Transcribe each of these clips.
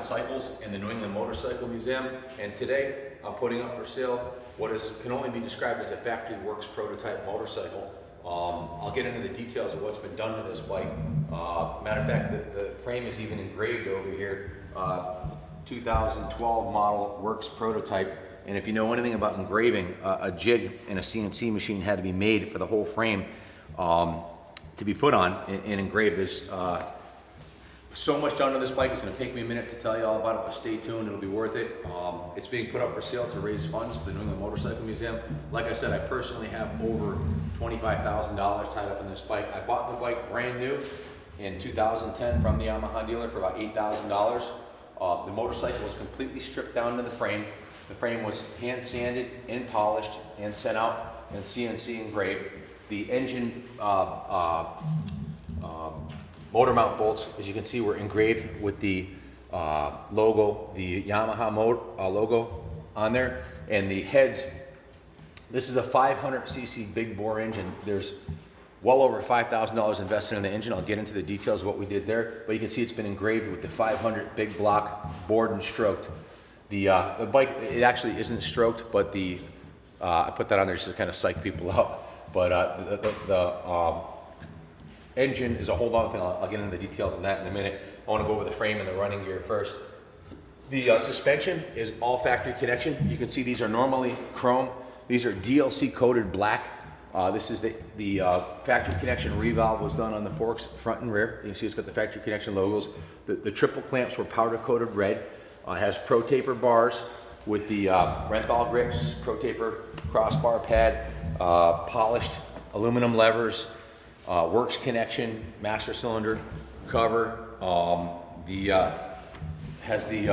cycles in the New England Motorcycle Museum, and today I'm putting up for sale what can only be described as a factory works prototype motorcycle. I'll get into the details of what's been done to this bike. Matter of fact, the frame is even engraved over here. 2012 model works prototype. And if you know anything about engraving, a jig in a CNC machine had to be made for the whole frame to be put on and engraved. There's so much done to this bike. It's going to take me a minute to tell you all about it, but stay tuned. It'll be worth it. It's being put up for sale to raise funds for the New England Motorcycle Museum. Like I said, I personally have over $25,000 tied up in this bike. I bought the bike brand new in 2010 from the Yamaha dealer for about $8,000. The motorcycle was completely stripped down to the frame. The frame was hand sanded and polished and sent out and CNC engraved. The engine motor mount bolts, as you can see, were engraved with the logo, the Yamaha logo on there. And the heads, this is a 500cc big bore engine. There's well over $5,000 invested in the engine. I'll get into the details of what we did there, but you can see it's been engraved with the 500 big block, bored and stroked. The bike, it actually isn't stroked, but I put that on there just to kind of psych people out. But the engine is a whole other thing. I'll get into the details of that in a minute. I want to go over the frame and the running gear first. The suspension is all factory connection. You can see these are normally chrome. These are DLC coated black. This is the factory connection revalve was done on the forks front and rear. You can see it's got the factory connection logos. The triple clamps were powder coated red. It has Pro Taper bars with the Renthal grips, Pro Taper crossbar pad, polished aluminum levers, works connection, master cylinder cover. Has the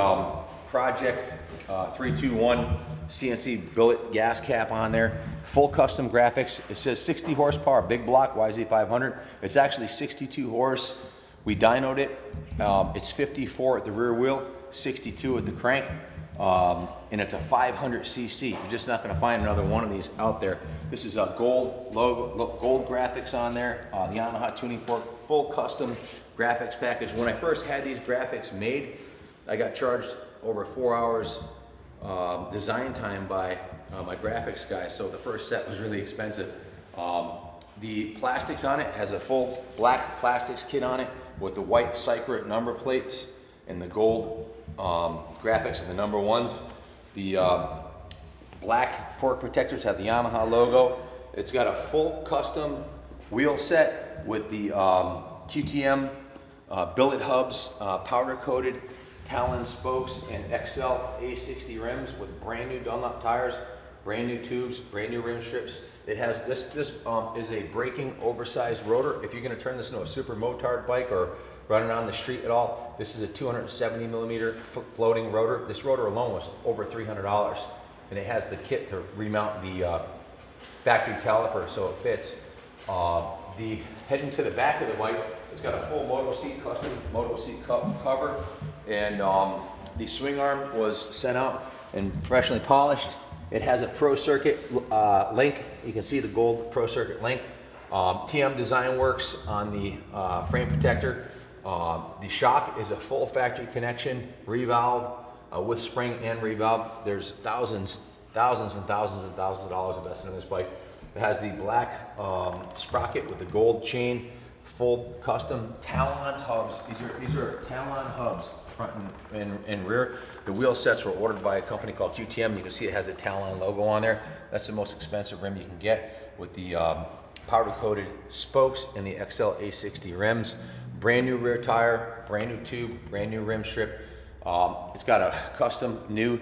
Project 321 CNC billet gas cap on there. Full custom graphics. It says 60 horsepower, big block, YZ500. It's actually 62 horse. We dynoed it. It's 54 at the rear wheel, 62 at the crank, and it's a 500cc. You're just not going to find another one of these out there. This is a gold logo, gold graphics on there. The Yamaha tuning fork, full custom graphics package. When I first had these graphics made, I got charged over 4 hours design time by my graphics guy, so the first set was really expensive. The plastics on it has a full black plastics kit on it with the white Cycra number plates and the gold graphics of the number ones. The black fork protectors have the Yamaha logo. It's got a full custom wheel set with the QTM billet hubs, powder coated Talon spokes, and XL A60 rims with brand new Dunlop tires, brand new tubes, brand new rim strips. It has this is a braking oversized rotor. If you're going to turn this into a super motard bike or run it on the street at all, this is a 270 millimeter floating rotor. This rotor alone was over $300, and it has the kit to remount the factory caliper so it fits. Heading to the back of the bike, it's got a full moto seat, custom moto seat cover, and the swing arm was sent out and professionally polished. It has a Pro Circuit link. You can see the gold Pro Circuit link. TM Design Works on the frame protector. The shock is a full factory connection revalve with spring and revalve. There's thousands and thousands of dollars invested in this bike. It has the black sprocket with the gold chain, full custom Talon hubs. These are Talon hubs, front and rear. The wheel sets were ordered by a company called QTM. You can see it has a Talon logo on there. That's the most expensive rim you can get with the powder coated spokes and the XL A60 rims. Brand new rear tire, brand new tube, brand new rim strip. It's got a custom new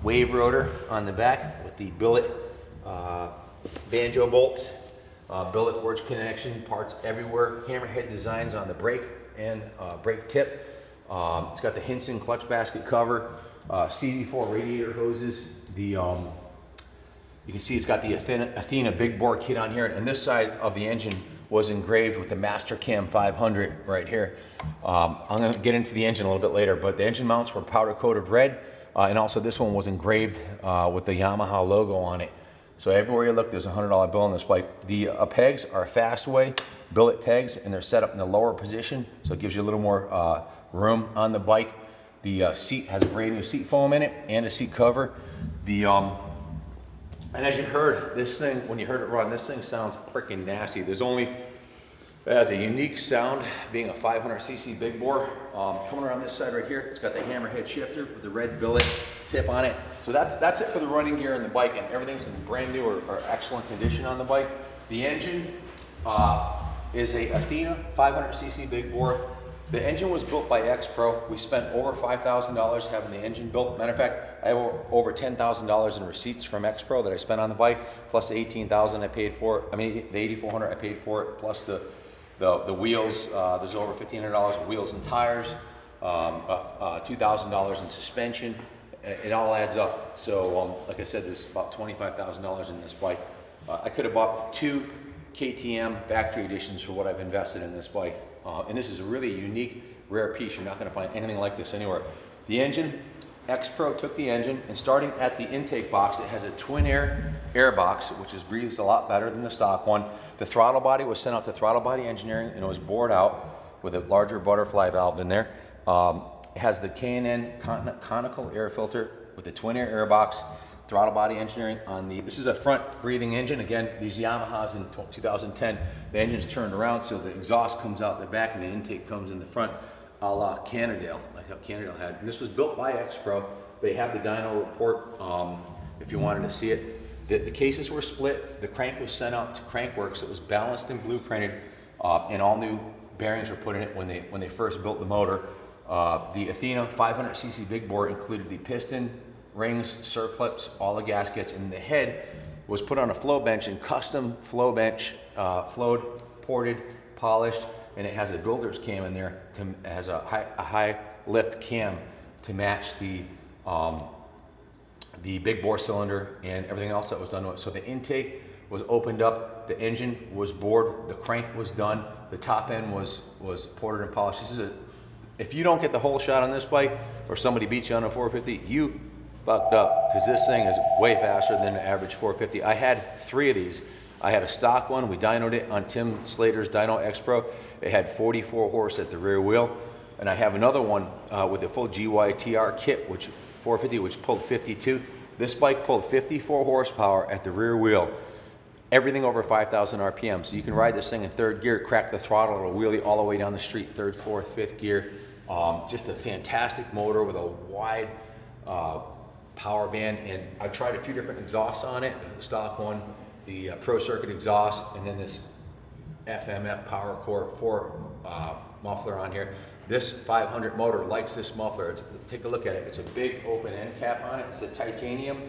wave rotor on the back with the billet banjo bolts, billet works connection parts everywhere, hammerhead designs on the brake and brake tip. It's got the Hinson clutch basket cover, CV4 radiator hoses. You can see it's got the Athena big bore kit on here, and this side of the engine was engraved with the Mastercam 500 right here. I'm going to get into the engine a little bit later, but the engine mounts were powder coated red, and also this one was engraved with the Yamaha logo on it. So everywhere you look, there's a $100 bill on this bike. The pegs are Fastway billet pegs, and they're set up in the lower position, so it gives you a little more room on the bike. The seat has a brand new seat foam in it and a seat cover. And as you heard, this thing, when you heard it run, this thing sounds freaking nasty. It has a unique sound, being a 500cc big bore. Coming around this side right here, it's got the hammerhead shifter with the red billet tip on it. So that's it for the running gear and the bike, and everything's in brand new or excellent condition on the bike. The engine is a Athena 500cc big bore. The engine was built by X-Pro. We spent over $5,000 having the engine built. Matter of fact, I have over $10,000 in receipts from X-Pro that I spent on the bike, plus the $18,000 I paid for it. I mean, the $8,400 I paid for it, plus the wheels. There's over $1,500 in wheels and tires, $2,000 in suspension. It all adds up. So, like I said, there's about $25,000 in this bike. I could have bought 2 KTM factory editions for what I've invested in this bike. And this is a really unique, rare piece. You're not going to find anything like this anywhere. The engine, X-Pro took the engine, and starting at the intake box, it has a twin air box, which breathes a lot better than the stock one. The throttle body was sent out to Throttle Body Engineering, and it was bored out with a larger butterfly valve in there. It has the K&N conical air filter with the twin air box. Throttle Body Engineering on this is a front breathing engine. Again, these Yamahas in 2010, the engine's turned around so the exhaust comes out the back and the intake comes in the front, a la Cannondale, like how Cannondale had. And this was built by X-Pro. They have the dyno report if you wanted to see it. The cases were split. The crank was sent out to Crankworks. It was balanced and blueprinted, and all new bearings were put in it when they first built the motor. The Athena 500cc big bore included the piston, rings, circlips, all the gaskets, and the head was put on a flow bench, and custom flow bench, flowed, ported, polished, and it has a builder's cam in there. It has a high lift cam to match the big bore cylinder and everything else that was done to it. So the intake was opened up, the engine was bored, the crank was done, the top end was ported and polished. If you don't get the whole shot on this bike, or somebody beats you on a 450, you bucked up, because this thing is way faster than the average 450. I had 3 of these. I had a stock one. We dynoed it on Tim Slater's Dyno X-Pro. It had 44 horse at the rear wheel. And I have another one with a full GYTR kit, which 450, which pulled 52. This bike pulled 54 horsepower at the rear wheel. Everything over 5,000 RPM. So you can ride this thing in 3rd gear, crack the throttle, it'll wheelie all the way down the street, 3rd, 4th, 5th gear. Just a fantastic motor with a wide power band, and I tried a few different exhausts on it, the stock one, the Pro Circuit exhaust, and then this FMF Power Core 4 muffler on here. This 500 motor likes this muffler. Take a look at it. It's a big open end cap on it. It's a titanium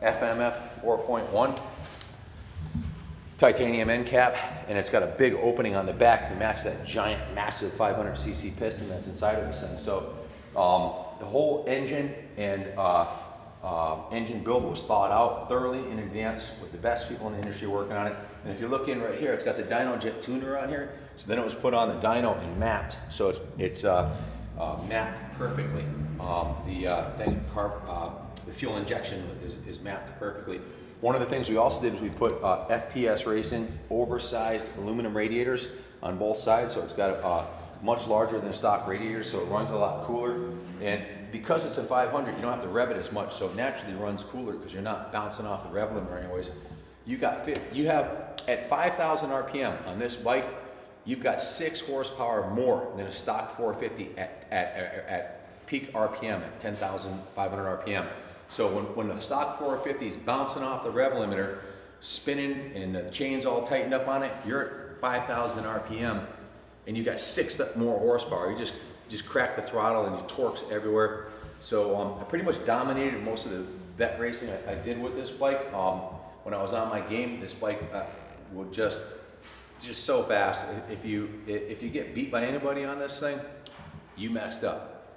FMF 4.1 titanium end cap, and it's got a big opening on the back to match that giant, massive 500cc piston that's inside of this thing. So the whole engine and engine build was thought out thoroughly in advance with the best people in the industry working on it. And if you look in right here, it's got the dyno jet tuner on here. So then it was put on the dyno and mapped. So it's mapped perfectly. The fuel injection is mapped perfectly. One of the things we also did is we put FPS Racing oversized aluminum radiators on both sides. So it's got a much larger than stock radiators, so it runs a lot cooler. And because it's a 500, you don't have to rev it as much, so it naturally runs cooler because you're not bouncing off the rev limiter anyways. You have at 5,000 RPM on this bike, you've got 6 horsepower more than a stock 450 at peak RPM at 10,500 RPM. So when the stock 450 is bouncing off the rev limiter, spinning, and the chain's all tightened up on it, you're at 5,000 RPM, and you've got 6 more horsepower. You just crack the throttle and you torques everywhere. So I pretty much dominated most of the vet racing I did with this bike. When I was on my game, this bike would just so fast. If you get beat by anybody on this thing, you messed up.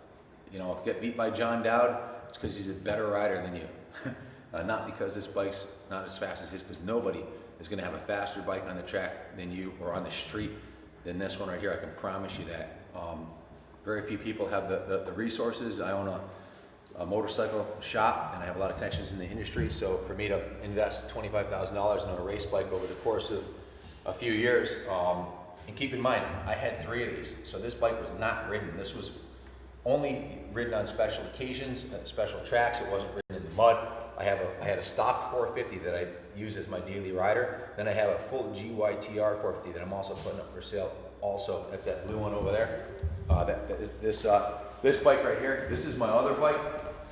You know, if you get beat by John Dowd, it's because he's a better rider than you. Not because this bike's not as fast as his, because nobody is going to have a faster bike on the track than you, or on the street than this one right here. I can promise you that. Very few people have the resources. I own a motorcycle shop, and I have a lot of connections in the industry. So for me to invest $25,000 in a race bike over the course of a few years, and keep in mind, I had 3 of these. So this bike was not ridden. This was only ridden on special occasions, special tracks. It wasn't ridden in the mud. I had a stock 450 that I use as my daily rider. Then I have a full GYTR 450 that I'm also putting up for sale. Also, that's that blue one over there. This bike right here. This is my other bike.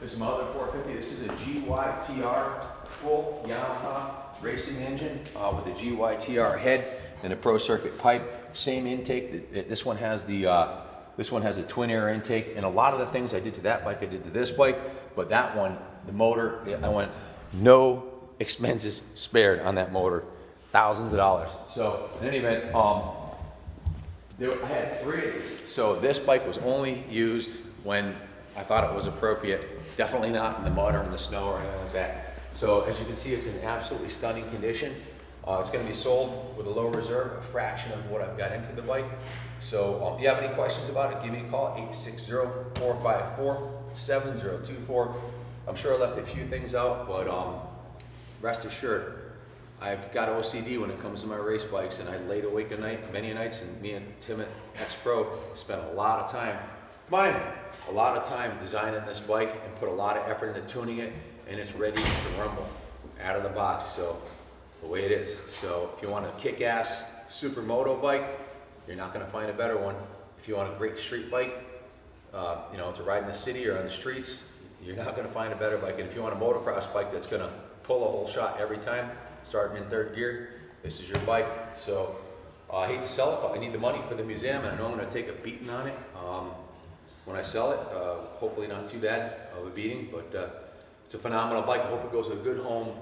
This is my other 450. This is a GYTR full Yamaha racing engine with a GYTR head and a Pro Circuit pipe. Same intake. This one has a twin air intake, and a lot of the things I did to that bike I did to this bike, but that one, the motor, I went no expenses spared on that motor, thousands of dollars. So in any event, I had 3 of these. So this bike was only used when I thought it was appropriate, definitely not in the mud or in the snow or anything like that. So as you can see, it's in absolutely stunning condition. It's going to be sold with a low reserve, a fraction of what I've got into the bike. So if you have any questions about it, give me a call, 860-454-7024. I'm sure I left a few things out, but rest assured, I've got OCD when it comes to my race bikes, and I laid awake at night, many nights, and me and Tim at X-Pro spent a lot of time, designing this bike and put a lot of effort into tuning it, and it's ready to rumble out of the box. So the way it is. So if you want a kick-ass supermoto bike, you're not going to find a better one. If you want a great street bike, to ride in the city or on the streets, you're not going to find a better bike. And if you want a motocross bike that's going to pull a whole shot every time, starting in 3rd gear, this is your bike. So I hate to sell it, but I need the money for the museum, and I know I'm going to take a beating on it when I sell it. Hopefully not too bad of a beating, but it's a phenomenal bike. I hope it goes to a good home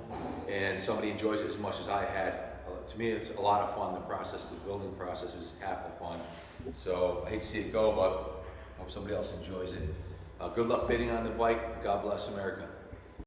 and somebody enjoys it as much as I had. To me, it's a lot of fun. The building process is half the fun. So I hate to see it go, but I hope somebody else enjoys it. Good luck bidding on the bike. God bless America.